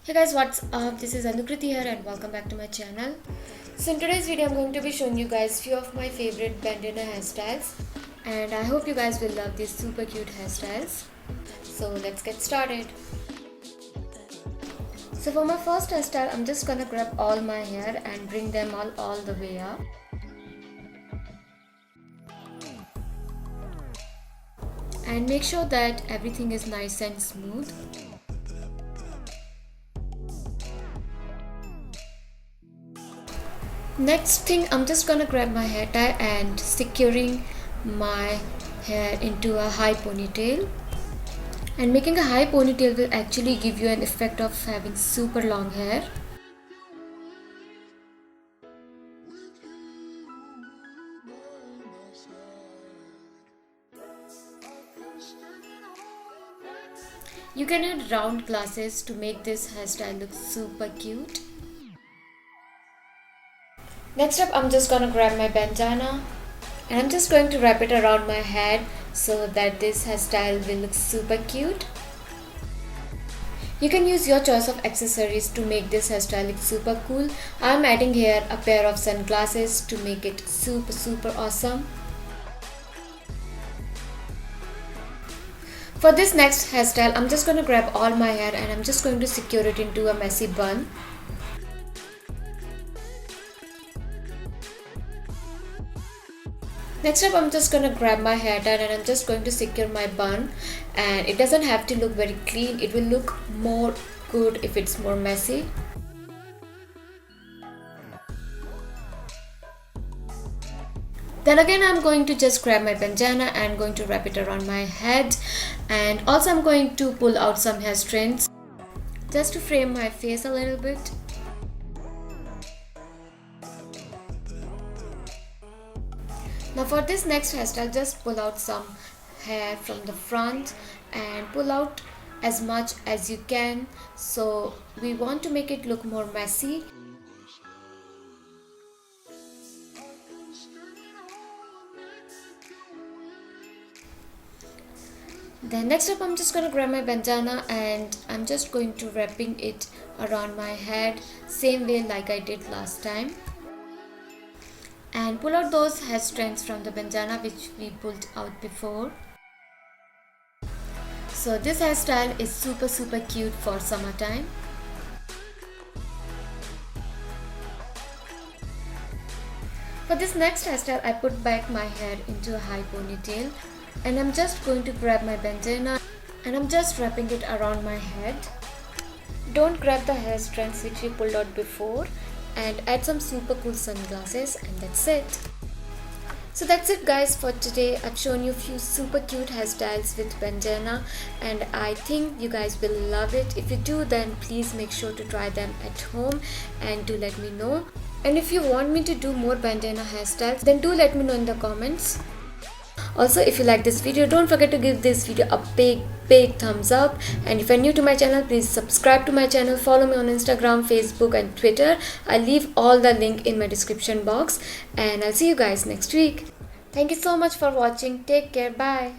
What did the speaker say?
Hey guys, what's up? This is Anukriti here and welcome back to my channel. So in today's video I'm going to be showing you guys few of my favorite bandana hairstyles, and I hope you guys will love these super cute hairstyles. So let's get started. So for my first hairstyle, I'm just gonna grab all my hair and bring them all the way up. And make sure that everything is nice and smooth. Next thing, I'm just gonna grab my hair tie and securing my hair into a high ponytail. And making a high ponytail will actually give you an effect of having super long hair. You can add round glasses to make this hairstyle look super cute. Next up, I'm just gonna grab my bandana and I'm just going to wrap it around my head so that this hairstyle will look super cute. You can use your choice of accessories to make this hairstyle look super cool. I'm adding here a pair of sunglasses to make it super awesome. For this next hairstyle, I'm just going to grab all my hair and I'm just going to secure it into a messy bun. Next up, I'm just going to grab my hair tie and I'm just going to secure my bun, and it doesn't have to look very clean, it will look more good if it's more messy. Then again, I'm going to just grab my bandana and going to wrap it around my head, and also I'm going to pull out some hair strands just to frame my face a little bit. Now for this next hairstyle, just pull out some hair from the front and pull out as much as you can. So we want to make it look more messy. Then next up, I'm just going to grab my bandana and I'm just going to wrapping it around my head, same way like I did last time. And pull out those hair strands from the bandana which we pulled out before. So this hairstyle is super cute for summertime. For this next hairstyle, I put back my hair into a high ponytail. And I'm just going to grab my bandana and I'm just wrapping it around my head. Don't grab the hair strands which we pulled out before, and add some super cool sunglasses, and that's it. So that's it guys for today. I've shown you a few super cute hairstyles with bandana and I think you guys will love it. If you do, then please make sure to try them at home and do let me know. And if you want me to do more bandana hairstyles, then do let me know in the comments. Also, if you like this video, don't forget to give this video a big thumbs up, and if you're new to my channel, please subscribe to my channel. Follow me on Instagram, Facebook and Twitter. I'll leave all the link in my description box, and I'll see you guys next week. Thank you so much for watching. Take care. Bye.